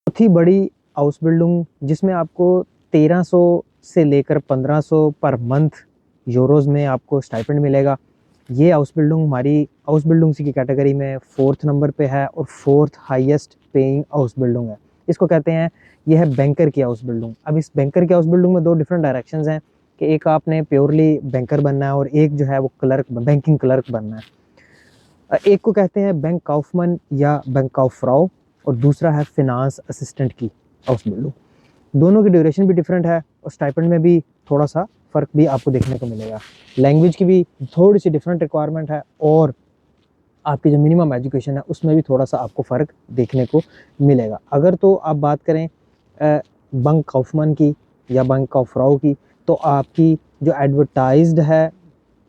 बहुत ही बड़ी house building जिसमें आपको 1300 से लेकर 1500 पर मंथ यूरोज़ में आपको स्टाइपेंड मिलेगा। ये हाउस बिल्डिंग हमारी हाउस बिल्डिंग्स की कैटेगरी में 4th नंबर पे है और 4th highest paying house building है। इसको कहते हैं, ये है बैंकर की हाउस बिल्डिंग। अब इस बैंकर की हाउस बिल्डिंग में दो डिफरेंट डायरेक्शंस हैं कि एक आपने प्योरली बैंकर बनना है और एक जो है वो क्लर्क, बैंकिंग क्लर्क बनना है। एक को कहते हैं बैंक काउफमन या बैंक काउफ्राउ और दूसरा है फिनांस असिस्टेंट की हाउस बिल्डिंग। दोनों की ड्यूरेशन भी डिफरेंट है और स्टाइपेंड में भी थोड़ा सा फ़र्क भी आपको देखने को मिलेगा। लैंग्वेज की भी थोड़ी सी डिफरेंट रिक्वायरमेंट है और आपकी जो मिनिमम एजुकेशन है उसमें भी थोड़ा सा आपको फ़र्क देखने को मिलेगा। अगर तो आप बात करें बैंक काउफमन की या बैंक काउफ्राउ की, तो आपकी जो एडवर्टाइज्ड है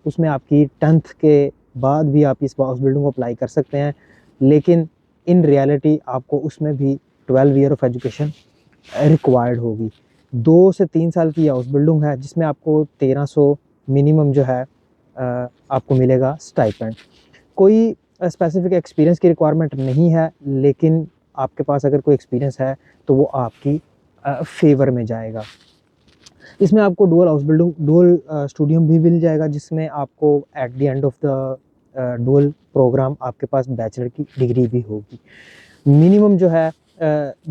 उसमें आपकी 10th के बाद भी आप इस हाउस बिल्डिंग को अप्लाई कर सकते हैं, लेकिन इन रियलिटी आपको उसमें भी 12 ईयर ऑफ एजुकेशन रिक्वायर्ड होगी। 2 से 3 साल की हाउस बिल्डिंग है जिसमें आपको 1300 मिनिमम जो है आपको मिलेगा स्टाइपेंड। कोई स्पेसिफिक एक्सपीरियंस की रिक्वायरमेंट नहीं है, लेकिन आपके पास अगर कोई एक्सपीरियंस है तो वो आपकी फेवर में जाएगा। इसमें आपको डुअल हाउस बिल्डिंग, डुअल स्टूडियम भी मिल जाएगा जिसमें आपको at the end of the dual program आपके पास बैचलर की डिग्री भी होगी। मिनिमम जो है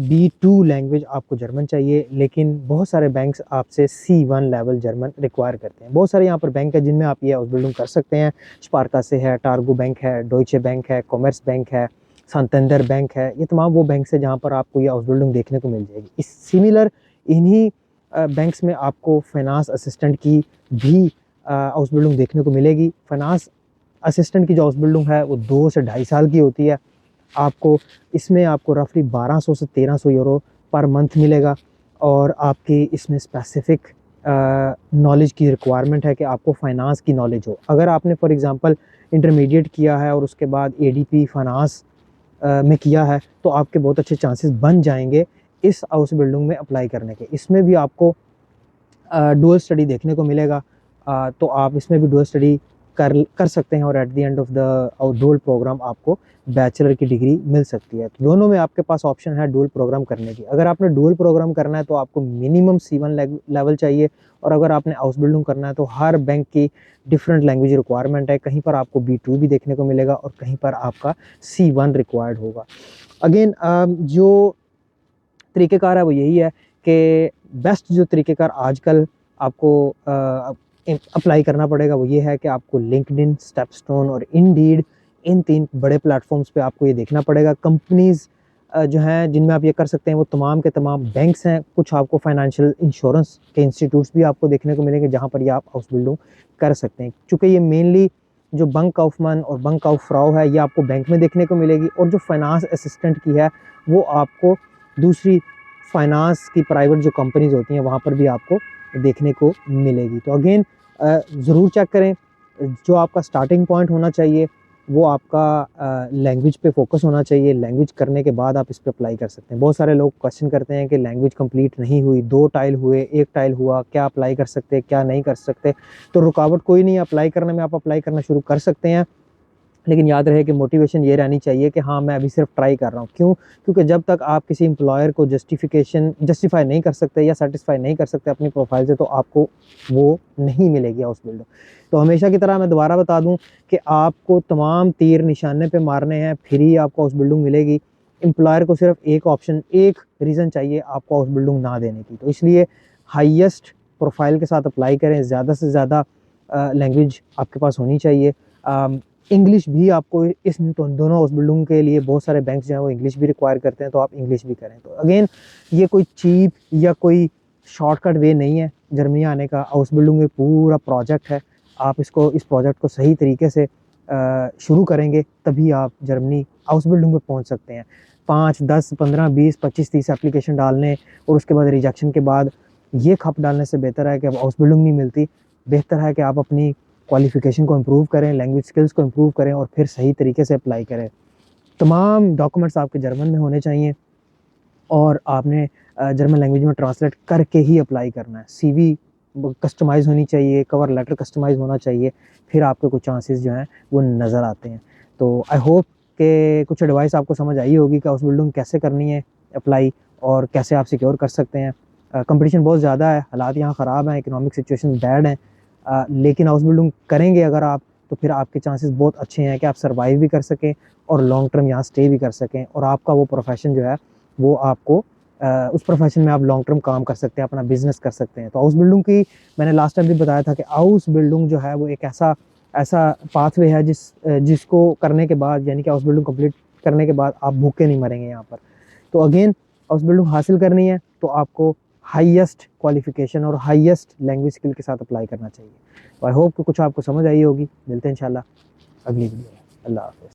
B2 लैंग्वेज आपको जर्मन चाहिए, लेकिन बहुत सारे बैंक्स आपसे C1 लेवल जर्मन रिक्वायर करते हैं। बहुत सारे यहाँ पर बैंक है जिनमें आप ये हाउस बिल्डिंग कर सकते हैं। स्पारकासे है, टारगो बैंक है, डॉइचे बैंक है, कॉमर्स बैंक है, संतंदर बैंक है। ये तमाम वो बैंक है जहाँ पर आपको ये हाउस बिल्डिंग देखने को मिल जाएगी। इस सिमिलर इन्हीं बैंक्स में आपको फाइनेंस असिस्टेंट की भी हाउस बिल्डिंग देखने को मिलेगी। फाइनेंस असिस्टेंट की जो हाउस बिल्डिंग है वो 2 से 2.5 साल की होती है। आपको इसमें आपको रफली 1200 से 1300 यूरो पर मंथ मिलेगा और आपकी इसमें स्पेसिफिक नॉलेज की रिक्वायरमेंट है कि आपको फाइनेंस की नॉलेज हो। अगर आपने फॉर एग्जांपल इंटरमीडिएट किया है और उसके बाद ADP फाइनेंस में किया है तो आपके बहुत अच्छे चांसेस बन जाएंगे इस हाउस बिल्डिंग में अप्लाई करने के। इसमें भी आपको डुअल स्टडी देखने को मिलेगा, तो आप इसमें भी डुअल स्टडी कर सकते हैं और at the end of the dual program आपको बैचलर की डिग्री मिल सकती है। तो दोनों में आपके पास ऑप्शन है डुअल प्रोग्राम करने की। अगर आपने डुअल प्रोग्राम करना है तो आपको मिनिमम C1 लेवल चाहिए और अगर आपने हाउस बिल्डिंग करना है तो हर बैंक की डिफरेंट लैंग्वेज रिक्वायरमेंट है। कहीं पर आपको B2 भी देखने को मिलेगा और कहीं पर आपका C1 रिक्वायर्ड होगा। अगेन जो तरीक़ेकार है वो यही है कि बेस्ट जो तरीक़ेकार आजकल आपको अप्लाई करना पड़ेगा वो ये है कि आपको लिंक्डइन, स्टेपस्टोन और इंडीड, इन 3 बड़े प्लेटफॉर्म्स पे आपको ये देखना पड़ेगा। कंपनीज़ जो हैं जिनमें आप ये कर सकते हैं वो तमाम के तमाम बैंक्स हैं। कुछ आपको फाइनेंशियल इंश्योरेंस के इंस्टीट्यूट्स भी आपको देखने को मिलेंगे जहाँ पर ये आप हाउस बिल्डिंग कर सकते हैं। चूँकि ये मेनली जो बैंक काउफमन और बैंक काउफ्राउ है ये आपको बैंक में देखने को मिलेगी और जो फाइनेंस असिस्टेंट की है वो आपको दूसरी फाइनेंस की प्राइवेट जो कंपनीज़ होती हैं वहाँ पर भी आपको देखने को मिलेगी। तो अगेन ज़रूर चेक करें। जो आपका स्टार्टिंग पॉइंट होना चाहिए वो आपका लैंग्वेज पे फोकस होना चाहिए। लैंग्वेज करने के बाद आप इस पे अप्लाई कर सकते हैं। बहुत सारे लोग क्वेश्चन करते हैं कि लैंग्वेज कंप्लीट नहीं हुई, 2 टाइल हुए, 1 टाइल हुआ, क्या अप्लाई कर सकते हैं, क्या नहीं कर सकते। तो रुकावट कोई नहीं है अप्लाई करने में, आप अप्लाई करना शुरू कर सकते हैं। लेकिन याद रहे कि मोटिवेशन ये रहनी चाहिए कि हाँ मैं अभी सिर्फ ट्राई कर रहा हूँ। क्यों? क्योंकि जब तक आप किसी एम्प्लॉयर को जस्टिफाई नहीं कर सकते या सेटिस्फाई नहीं कर सकते अपनी प्रोफाइल से तो आपको वो नहीं मिलेगी हाउस बिल्डिंग। तो हमेशा की तरह मैं दोबारा बता दूं कि आपको तमाम तीर निशाने पे मारने हैं फिर ही आपको हाउस बिल्डिंग मिलेगी। एम्प्लॉयर को सिर्फ एक ऑप्शन, एक रीज़न चाहिए आपको हाउस बिल्डिंग ना देने की। तो इसलिए हाईएस्ट प्रोफाइल के साथ अप्लाई करें। ज़्यादा से ज़्यादा लैंग्वेज आपके पास होनी चाहिए। इंग्लिश भी आपको इस दोनों हाउस बिल्डिंग के लिए बहुत सारे बैंक्स जो हैं वो इंग्लिश भी रिक्वायर करते हैं, तो आप इंग्लिश भी करें। तो अगेन ये कोई चीप या कोई शॉर्टकट वे नहीं है जर्मनी आने का। हाउस बिल्डिंग एक पूरा प्रोजेक्ट है। आप इस प्रोजेक्ट को सही तरीके से शुरू करेंगे तभी आप जर्मनी हाउस बिल्डिंग पे पहुंच सकते हैं। 5, 10, 15, 20, 25, 30 एप्लीकेशन डालने और उसके बाद रिजेक्शन के बाद ये खप डालने से बेहतर है कि अब हाउस बिल्डिंग नहीं मिलती। बेहतर है कि आप अपनी क्वालिफ़िकेशन को इम्प्रूव करें, लैंग्वेज स्किल्स को इम्प्रूव करें और फिर सही तरीके से अप्लाई करें। तमाम डॉक्यूमेंट्स आपके जर्मन में होने चाहिए और आपने जर्मन लैंग्वेज में ट्रांसलेट करके ही अप्लाई करना है। CV कस्टमाइज़ होनी चाहिए, कवर लेटर कस्टमाइज़ होना चाहिए, फिर आपके कुछ चांसेस जो हैं वो नज़र आते हैं। तो आई होप कि कुछ एडवाइस आपको समझ आई होगी कि हाउस बिल्डिंग कैसे करनी है अप्लाई और कैसे आप सिक्योर कर सकते हैं। कंपटीशन बहुत ज़्यादा है, हालात यहाँ ख़राब हैं, इकोनॉमिक सिचुएशन बैड है, लेकिन हाउस बिल्डिंग करेंगे अगर आप, तो फिर आपके चांसेस बहुत अच्छे हैं कि आप सर्वाइव भी कर सकें और लॉन्ग टर्म यहाँ स्टे भी कर सकें, और आपका वो प्रोफेशन जो है वो आपको उस प्रोफेशन में आप लॉन्ग टर्म काम कर सकते हैं, अपना बिजनेस कर सकते हैं। तो हाउस बिल्डिंग की मैंने लास्ट टाइम भी बताया था कि हाउस बिल्डिंग जो है वो एक ऐसा ऐसा पाथवे है जिसको करने के बाद, यानी कि हाउस बिल्डिंग कंप्लीट करने के बाद आप भूखे नहीं मरेंगे यहाँ पर। तो अगेन हाउस बिल्डिंग हासिल करनी है तो आपको हाईएस्ट क्वालिफिकेशन और हाईएस्ट लैंग्वेज स्किल के साथ अप्लाई करना चाहिए। तो आई होप कि कुछ आपको समझ आई होगी। मिलते हैं इंशाल्लाह अगली वीडियो में। अल्लाह हाफ़िज़।